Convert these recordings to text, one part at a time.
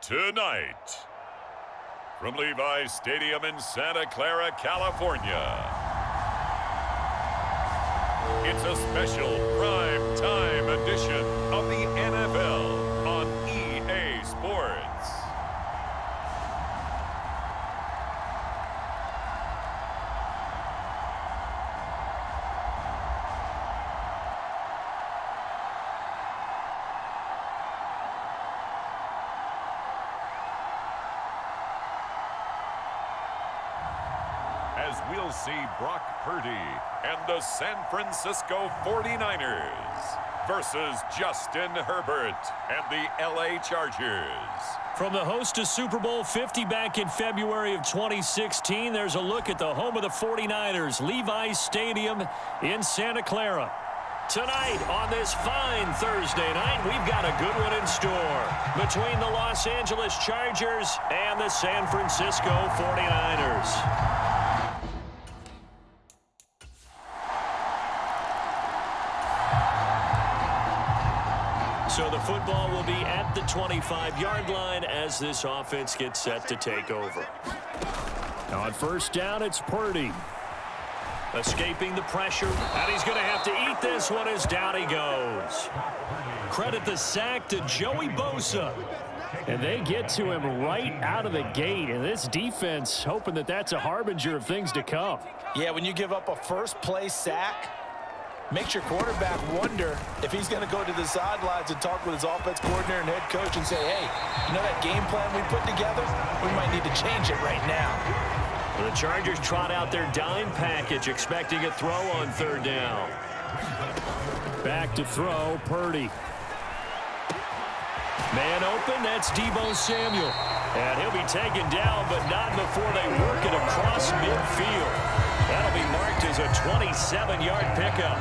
Tonight, from Levi's Stadium in Santa Clara, California, it's a special prime time edition of the NFL on EA Sports. As we'll see Brock Purdy and the San Francisco 49ers versus Justin Herbert and the LA Chargers. From the host to Super Bowl 50 back in February of 2016, there's a look at the home of the 49ers, Levi's Stadium in Santa Clara. Tonight on this fine Thursday night, we've got a good one in store between the Los Angeles Chargers and the San Francisco 49ers. So the football will be at the 25-yard line as this offense gets set to take over. On first down, it's Purdy. Escaping the pressure, and he's going to have to eat this one as down he goes. Credit the sack to Joey Bosa. And they get to him right out of the gate, and this defense hoping that that's a harbinger of things to come. Yeah, when you give up a first-play sack, makes your quarterback wonder if he's going to go to the sidelines and talk with his offense coordinator and head coach and say, hey, you know that game plan we put together? We might need to change it right now. The Chargers trot out their dime package, expecting a throw on third down. Back to throw, Purdy. Man open, that's Deebo Samuel. And he'll be taken down, but not before they work it across midfield. That'll be marked as a 27-yard pickup.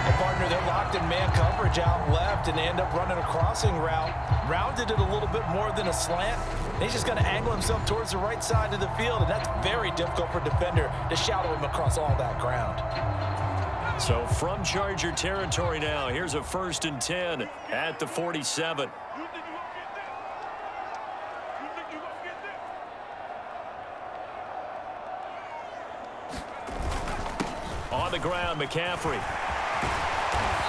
And partner, they're locked in man coverage out left, and they end up running a crossing route. Rounded it a little bit more than a slant. And he's just going to angle himself towards the right side of the field, and that's very difficult for a defender to shadow him across all that ground. So from Charger territory now, here's a 1st and 10 at the 47. On the ground, McCaffrey.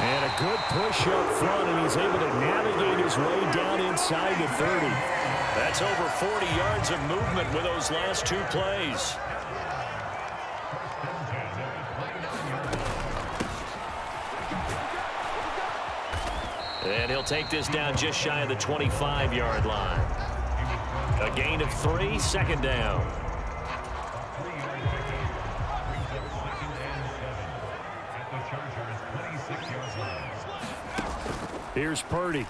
And a good push up front, and he's able to navigate his way down inside the 30. That's over 40 yards of movement with those last two plays. And he'll take this down just shy of the 25-yard line. A gain of 3, second down. Here's Purdy.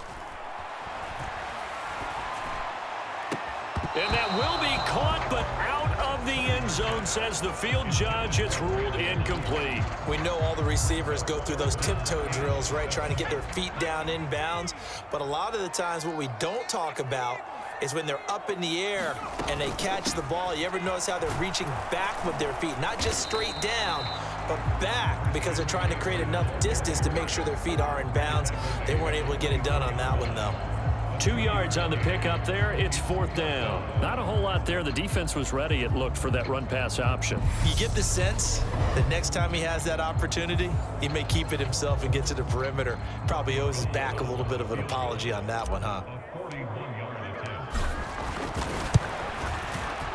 And that will be caught, but out of the end zone, says the field judge. It's ruled incomplete. We know all the receivers go through those tiptoe drills, right, trying to get their feet down in bounds. But a lot of the times what we don't talk about is when they're up in the air and they catch the ball. You ever notice how they're reaching back with their feet? Not just straight down, but back, because they're trying to create enough distance to make sure their feet are in bounds. They weren't able to get it done on that one, though. 2 yards on the pickup there. It's 4th down. Not a whole lot there. The defense was ready, it looked, for that run-pass option. You get the sense that next time he has that opportunity, he may keep it himself and get to the perimeter. Probably owes his back a little bit of an apology on that one, huh?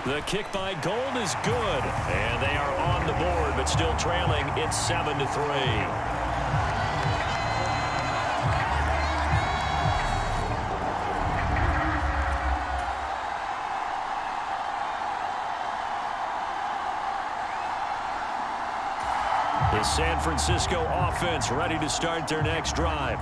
The kick by Gold is good, and they are on the board, but still trailing. It's 7-3. The San Francisco offense ready to start their next drive.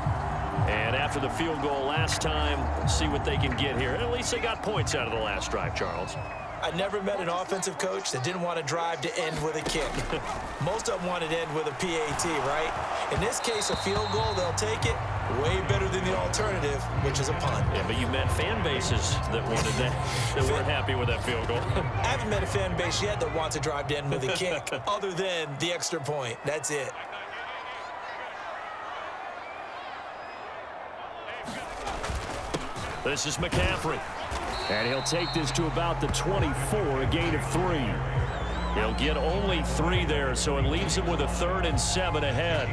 And after the field goal last time, see what they can get here. At least they got points out of the last drive, Charles. I never met an offensive coach that didn't want to drive to end with a kick. Most of them wanted to end with a PAT, right? In this case, a field goal, they'll take it. Way better than the alternative, which is a punt. Yeah, but you met fan bases that wanted that weren't happy with that field goal. I haven't met a fan base yet that wants to drive to end with a kick, other than the extra point. That's it. This is McCaffrey. And he'll take this to about the 24, a gain of 3. He'll get only 3 there, so it leaves him with a 3rd and 7 ahead.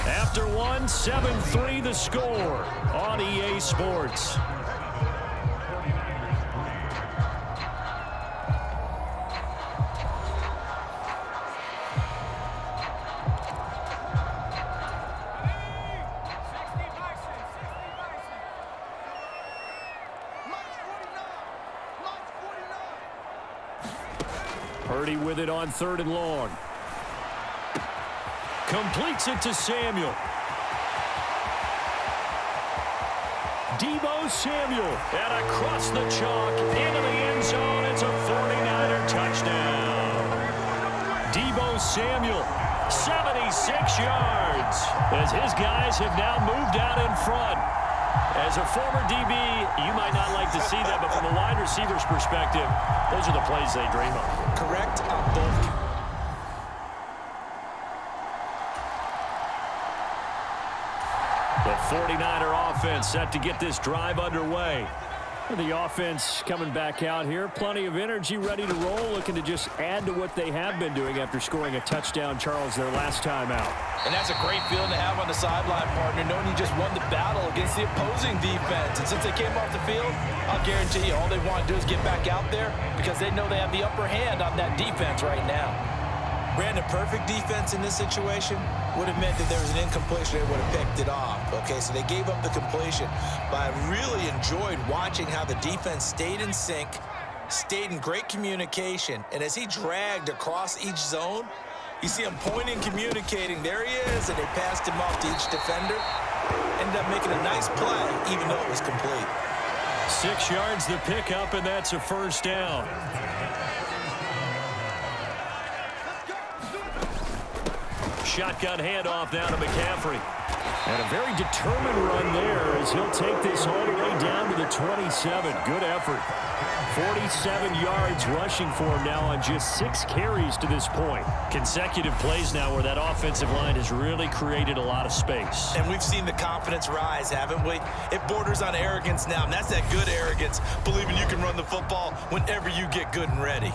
After 1, 7-3 the score on EA Sports. Purdy with it on 3rd and long. Completes it to Samuel. Deebo Samuel. And across the chalk into the end zone. It's a 49er touchdown. Deebo Samuel, 76 yards. As his guys have now moved out in front. As a former DB, you might not like to see that, but from a wide receiver's perspective, those are the plays they dream of. Correct on both. The 49er offense set to get this drive underway. The offense coming back out here. Plenty of energy, ready to roll, looking to just add to what they have been doing after scoring a touchdown, Charles, their last time out. And that's a great feeling to have on the sideline, partner, knowing you just won the battle against the opposing defense. And since they came off the field, I'll guarantee you all they want to do is get back out there because they know they have the upper hand on that defense right now. Brandon, perfect defense in this situation would have meant that there was an incompletion. They would have picked it off. Okay, so they gave up the completion. But I really enjoyed watching how the defense stayed in sync, stayed in great communication. And as he dragged across each zone, you see him pointing, communicating. There he is, and they passed him off to each defender. Ended up making a nice play, even though it was complete. 6 yards the pickup, and that's a 1st down. Shotgun handoff now to McCaffrey. And a very determined run there as he'll take this all the way down to the 27. Good effort. 47 yards rushing for him now on just 6 carries to this point. Consecutive plays now where that offensive line has really created a lot of space. And we've seen the confidence rise, haven't we? It borders on arrogance now, and that's that good arrogance, believing you can run the football whenever you get good and ready.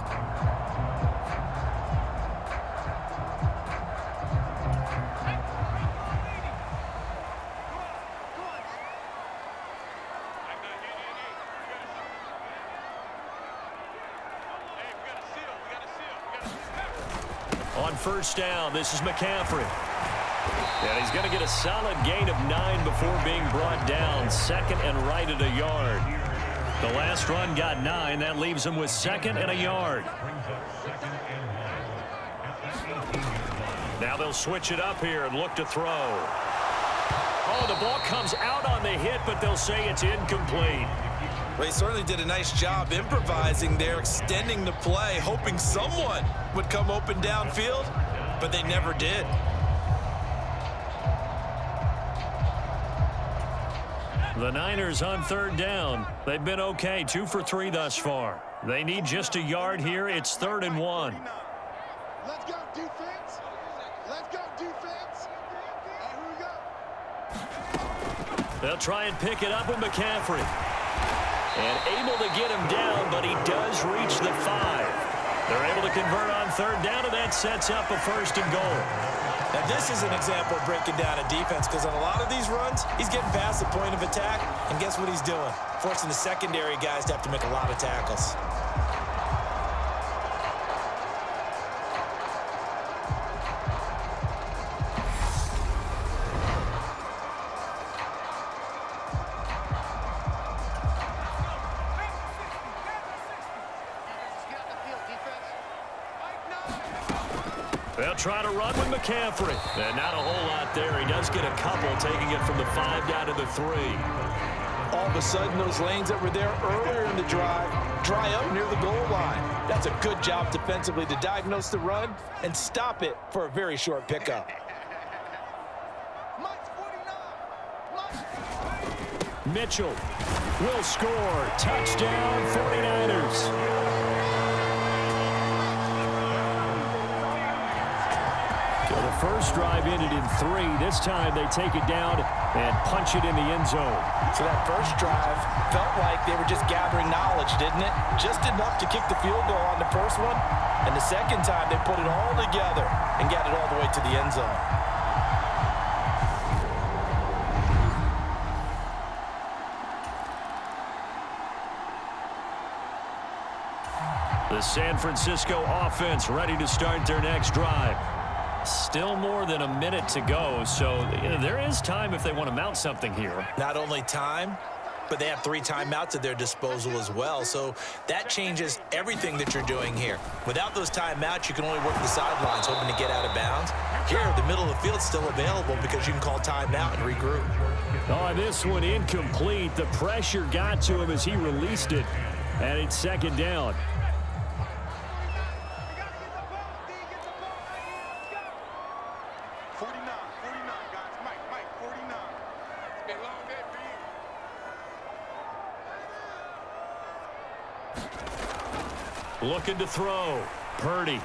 On 1st down, this is McCaffrey. And he's going to get a solid gain of 9 before being brought down. 2nd and right at a yard. The last run got 9. That leaves him with 2nd and a yard. Now they'll switch it up here and look to throw. Oh, the ball comes out on the hit, but they'll say it's incomplete. Well, he certainly did a nice job improvising there, extending the play, hoping someone would come open downfield, but they never did. The Niners on 3rd down. They've been okay, 2 for 3 thus far. They need just a yard here. It's 3rd and 1. Let's go, defense. Let's go, defense. Here we go. They'll try and pick it up with McCaffrey. And able to get him down, but he does reach the 5. They're able to convert on 3rd down, and that sets up a 1st and goal. Now, this is an example of breaking down a defense because on a lot of these runs, he's getting past the point of attack, and guess what he's doing? Forcing the secondary guys to have to make a lot of tackles. They'll try to run with McCaffrey. And not a whole lot right there. He does get a couple, taking it from the 5 down to the 3. All of a sudden, those lanes that were there earlier in the drive dry up near the goal line. That's a good job defensively to diagnose the run and stop it for a very short pickup. Mitchell will score. Touchdown, 49ers. The first drive ended in 3. This time they take it down and punch it in the end zone. So that first drive felt like they were just gathering knowledge, didn't it? Just enough to kick the field goal on the first one. And the second time they put it all together and got it all the way to the end zone. The San Francisco offense ready to start their next drive. Still more than a minute to go, so there is time if they want to mount something here. Not only time, but they have 3 timeouts at their disposal as well, so that changes everything that you're doing here. Without those timeouts, you can only work the sidelines, hoping to get out of bounds. Here, the middle of the field's still available because you can call timeout and regroup. Oh, this one incomplete. The pressure got to him as he released it, and it's second down. Looking to throw. Purdy.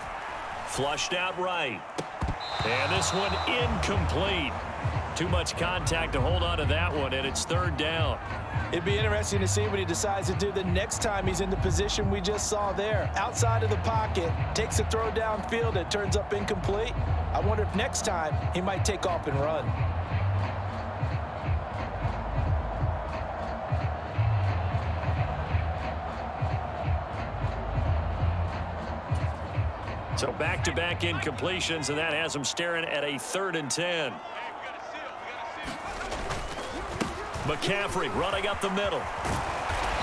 Flushed out right. And this one incomplete. Too much contact to hold on to that one, and it's third down. It'd be interesting to see what he decides to do the next time he's in the position we just saw there. Outside of the pocket, takes a throw downfield, it turns up incomplete. I wonder if next time he might take off and run. So back-to-back incompletions, and that has him staring at a 3rd and 10. McCaffrey running up the middle.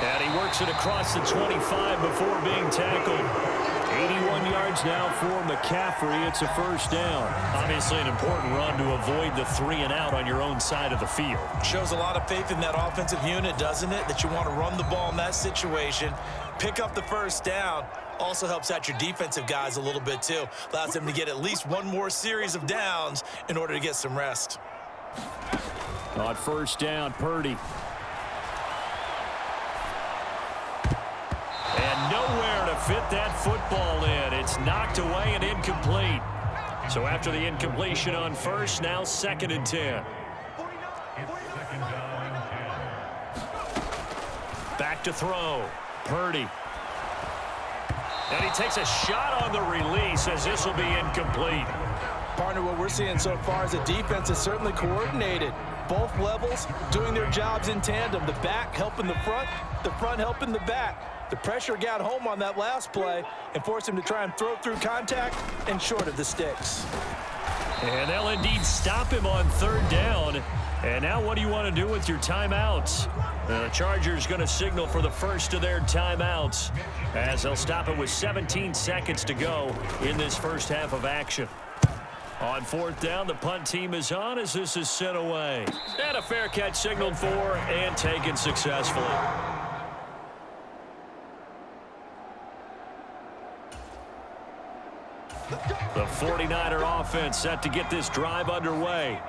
And he works it across the 25 before being tackled. 81 yards now for McCaffrey. It's a first down. Obviously an important run to avoid the 3 and out on your own side of the field. Shows a lot of faith in that offensive unit, doesn't it? That you want to run the ball in that situation. Pick up the first down. Also helps out your defensive guys a little bit too. Allows them to get at least one more series of downs in order to get some rest. On first down, Purdy. And nowhere to fit that football in. It's knocked away and incomplete. So after the incompletion on first, now 2nd and 10. Back to throw. Purdy. And he takes a shot on the release as this will be incomplete. Partner, what we're seeing so far is the defense is certainly coordinated. Both levels doing their jobs in tandem. The back helping the front helping the back. The pressure got home on that last play and forced him to try and throw through contact and short of the sticks. And they'll indeed stop him on 3rd down. And now what do you want to do with your timeouts? The Chargers going to signal for the first of their timeouts as they'll stop it with 17 seconds to go in this first half of action. On 4th down, the punt team is on as this is sent away. And a fair catch signaled for and taken successfully. The 49er offense set to get this drive underway.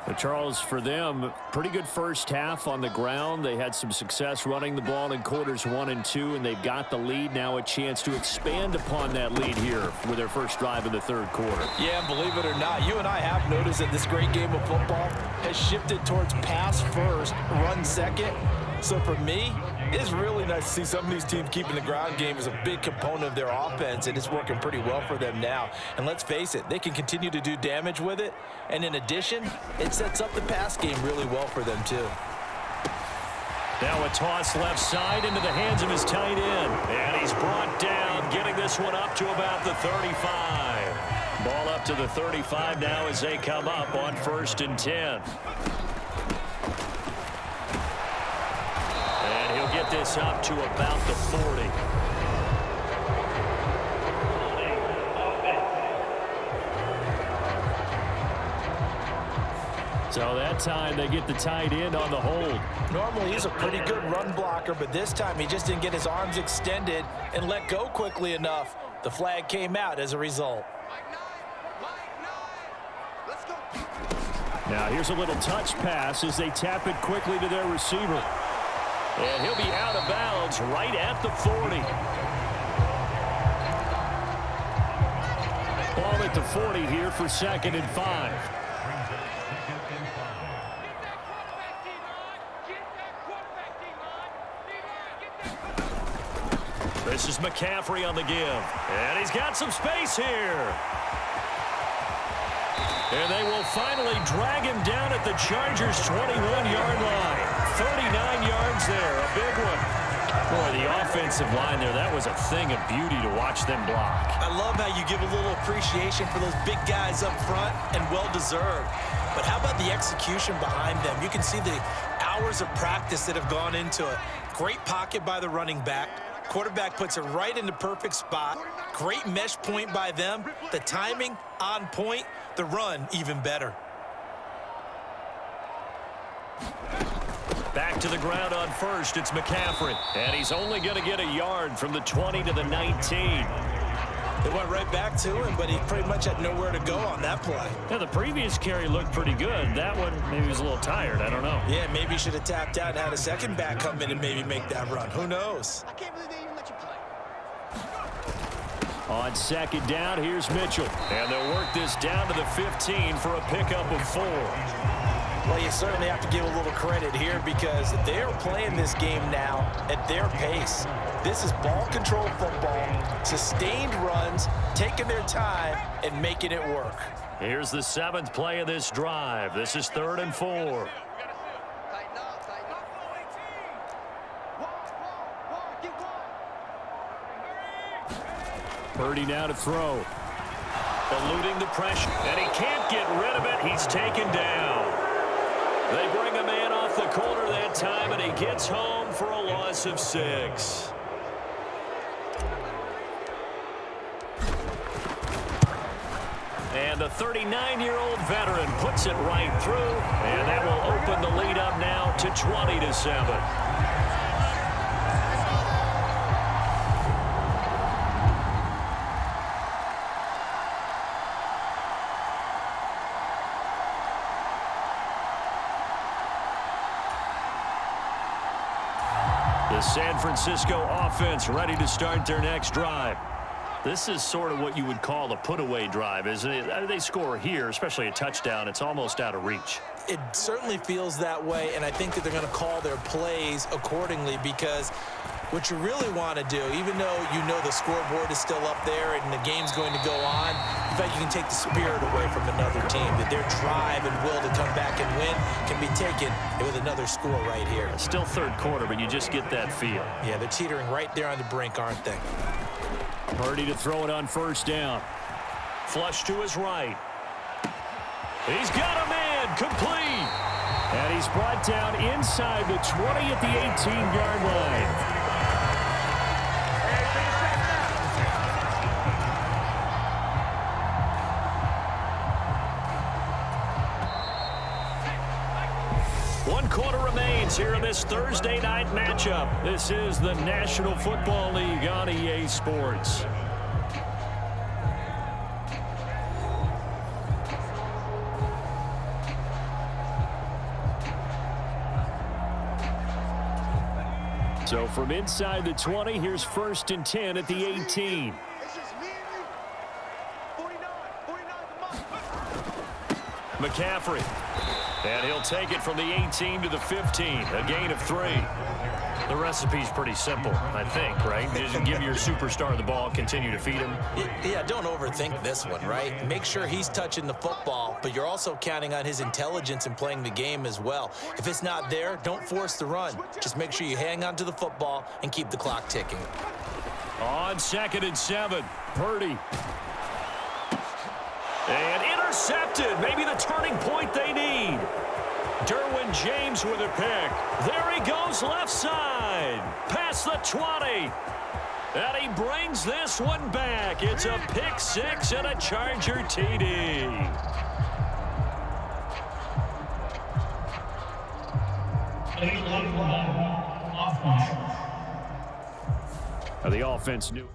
But Charles, for them, pretty good first half on the ground. They had some success running the ball in quarters 1 and 2, and they've got the lead. Now a chance to expand upon that lead here with their first drive in the 3rd quarter. Yeah, and believe it or not, you and I have noticed that this great game of football has shifted towards pass first, run second. So for me, it's really nice to see some of these teams keeping the ground game as a big component of their offense, and it's working pretty well for them now. And let's face it, they can continue to do damage with it. And in addition, it sets up the pass game really well for them too. Now a toss left side into the hands of his tight end. And he's brought down, getting this one up to about the 35. Ball up to the 35 now as they come up on 1st and 10. Get this up to about the 40. So that time they get the tight end on the hold. Normally he's a pretty good run blocker, but this time he just didn't get his arms extended and let go quickly enough. The flag came out as a result. Now here's a little touch pass as they tap it quickly to their receiver. And he'll be out of bounds right at the 40. Ball at the 40 here for 2nd and 5. This is McCaffrey on the give. And he's got some space here. And they will finally drag him down at the Chargers' 21-yard line. 39 yards there, a big one. Boy, the offensive line there, that was a thing of beauty to watch them block. I love how you give a little appreciation for those big guys up front, and well-deserved. But how about the execution behind them? You can see the hours of practice that have gone into it. Great pocket by the running back. Quarterback puts it right in the perfect spot. Great mesh point by them. The timing on point. The run even better. Back to the ground on first. It's McCaffrey. And he's only going to get a yard from the 20 to the 19. They went right back to him, but he pretty much had nowhere to go on that play. Yeah, the previous carry looked pretty good. That one, maybe he was a little tired. I don't know. Yeah, maybe he should have tapped out and had a second back come in and maybe make that run. Who knows? I can't believe they even let you play. On 2nd down, here's Mitchell. And they'll work this down to the 15 for a pickup of 4. Well, you certainly have to give a little credit here because they're playing this game now at their pace. This is ball control football, sustained runs, taking their time and making it work. Here's the 7th play of this drive. This is 3rd and 4. Purdy now to throw. Eluding the pressure, and he can't get rid of it. He's taken down. They bring a man off the corner that time, and he gets home for a loss of 6. And the 39-year-old veteran puts it right through, and that will open the lead up now to 20-7. The San Francisco offense ready to start their next drive. This is sort of what you would call a put-away drive, isn't it? They score here, especially a touchdown. It's almost out of reach. It certainly feels that way, and I think that they're going to call their plays accordingly because what you really want to do, even though you know the scoreboard is still up there and the game's going to go on, in fact, you can take the spirit away from another team, that their drive and will to come back and win can be taken with another score right here. Still 3rd quarter, but you just get that feel. Yeah, they're teetering right there on the brink, aren't they? Purdy to throw it on 1st down. Flush to his right. He's got a man, complete. And he's brought down inside the 20 at the 18-yard line. One quarter remains here in this Thursday night matchup. This is the National Football League on EA Sports. So from inside the 20, here's 1st and 10 at the 18. It's just me and you. 49 the month. McCaffrey. And he'll take it from the 18 to the 15. A gain of 3. The recipe's pretty simple, I think, right? Just give your superstar the ball, continue to feed him. Yeah, don't overthink this one, right? Make sure he's touching the football, but you're also counting on his intelligence in playing the game as well. If it's not there, don't force the run. Just make sure you hang on to the football and keep the clock ticking. On 2nd and 7, Purdy. And intercepted. Maybe the turning point they need. Derwin James with a pick. There he goes left side. Past the 20. And he brings this one back. It's a pick 6 and a Charger TD. The offense knew.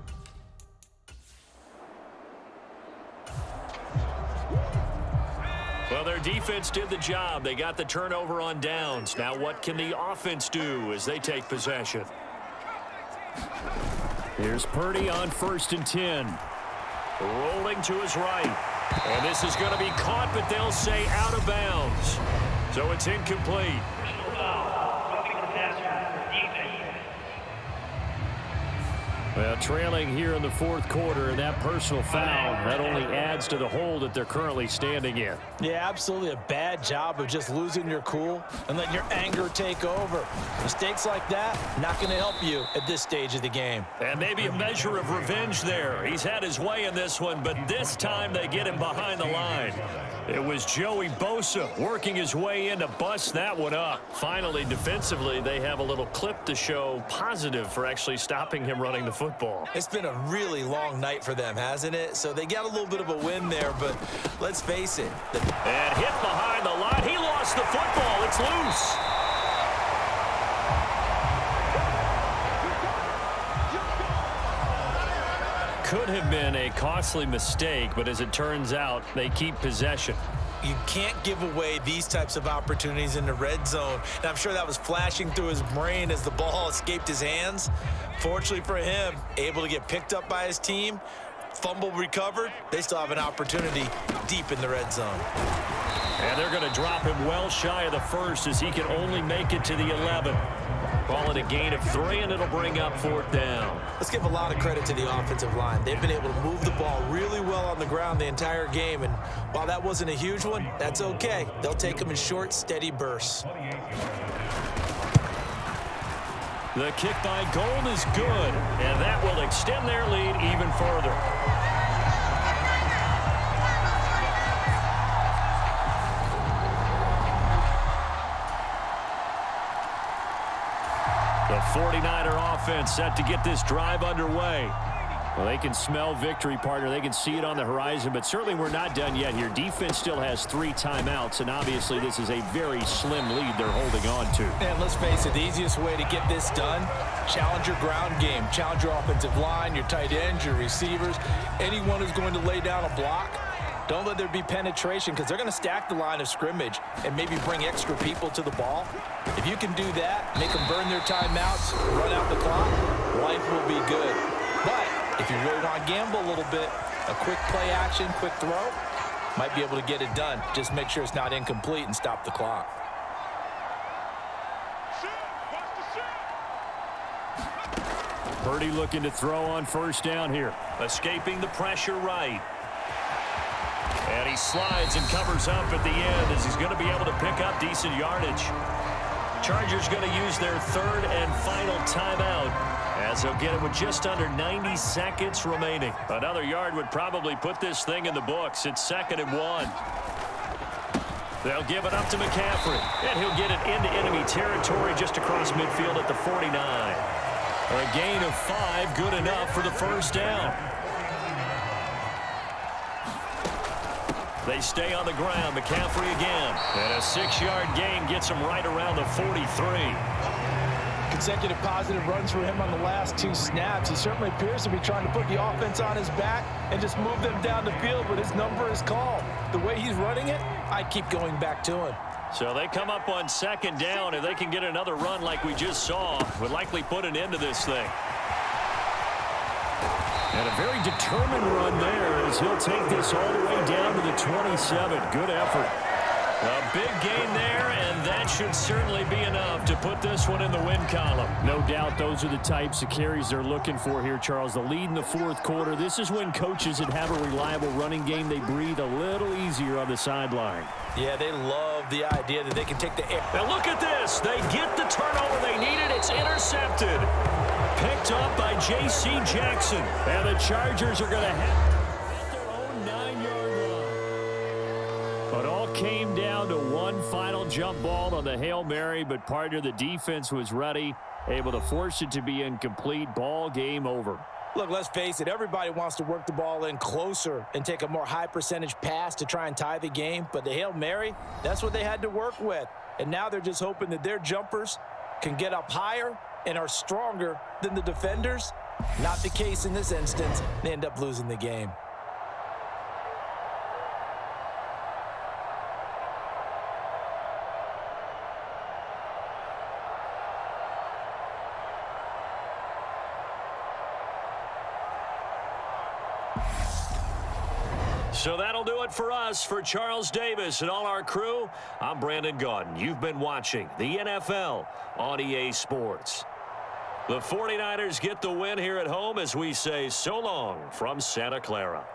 Well, their defense did the job. They got the turnover on downs. Now what can the offense do as they take possession? Here's Purdy on 1st and 10. Rolling to his right. And this is going to be caught, but they'll say out of bounds. So it's incomplete. Well, trailing here in the 4th quarter, and that personal foul, that only adds to the hole that they're currently standing in. Yeah, absolutely a bad job of just losing your cool and letting your anger take over. Mistakes like that, not going to help you at this stage of the game. And maybe a measure of revenge there. He's had his way in this one, but this time they get him behind the line. It was Joey Bosa working his way in to bust that one up. Finally, defensively, they have a little clip to show positive for actually stopping him running the football. It's been a really long night for them, hasn't it? So they got a little bit of a win there, but let's face it. And hit behind the line. He lost the football. It's loose. Could have been a costly mistake, but as it turns out, they keep possession. You can't give away these types of opportunities in the red zone. And I'm sure that was flashing through his brain as the ball escaped his hands. Fortunately for him, able to get picked up by his team, fumble recovered. They still have an opportunity deep in the red zone. And they're going to drop him well shy of the 1st as he can only make it to the 11. Call it a gain of 3, and it'll bring up 4th down. Let's give a lot of credit to the offensive line. They've been able to move the ball really well on the ground the entire game, and while that wasn't a huge one, that's okay. They'll take them in short, steady bursts. The kick by Gold is good, and that will extend their lead even further. The 49er offense set to get this drive underway. Well, they can smell victory, partner. They can see it on the horizon, but certainly we're not done yet here. Defense still has 3 timeouts, and obviously this is a very slim lead they're holding on to. And let's face it, the easiest way to get this done, challenge your ground game. Challenge your offensive line, your tight ends, your receivers, anyone who's going to lay down a block. Don't let there be penetration because they're going to stack the line of scrimmage and maybe bring extra people to the ball. If you can do that, make them burn their timeouts, run out the clock, life will be good. But if you really want to gamble a little bit, a quick play action, quick throw, might be able to get it done. Just make sure it's not incomplete and stop the clock. Purdy looking to throw on 1st down here. Escaping the pressure right. And he slides and covers up at the end as he's going to be able to pick up decent yardage. Chargers going to use their 3rd and final timeout as they'll get it with just under 90 seconds remaining. Another yard would probably put this thing in the books. It's 2nd and 1. They'll give it up to McCaffrey, and he'll get it into enemy territory just across midfield at the 49. A gain of 5, good enough for the 1st down. They stay on the ground. McCaffrey again. And a 6-yard gain gets him right around the 43. Consecutive positive runs for him on the last 2 snaps. He certainly appears to be trying to put the offense on his back and just move them down the field, but his number is called. The way he's running it, I keep going back to him. So they come up on 2nd down. If they can get another run like we just saw, would likely put an end to this thing. And a very determined run there as he'll take this all the way down to the 27. Good effort. A big gain there, and that should certainly be enough to put this one in the win column. No doubt those are the types of carries they're looking for here, Charles. The lead in the 4th quarter. This is when coaches that have a reliable running game, they breathe a little easier on the sideline. Yeah, they love the idea that they can take the air. Now look at this. They get the turnover they needed. It's intercepted. Picked up by J.C. Jackson. And the Chargers are going to have their own 9-yard line. But all came down to one final jump ball on the Hail Mary, but partner, the defense was ready, able to force it to be incomplete. Ball game over. Look, let's face it, everybody wants to work the ball in closer and take a more high percentage pass to try and tie the game. But the Hail Mary, that's what they had to work with. And now they're just hoping that their jumpers can get up higher and are stronger than the defenders. Not the case in this instance. They end up losing the game. So that'll do it for us. For Charles Davis and all our crew, I'm Brandon Gaudin. You've been watching the NFL on EA Sports. The 49ers get the win here at home as we say so long from Santa Clara.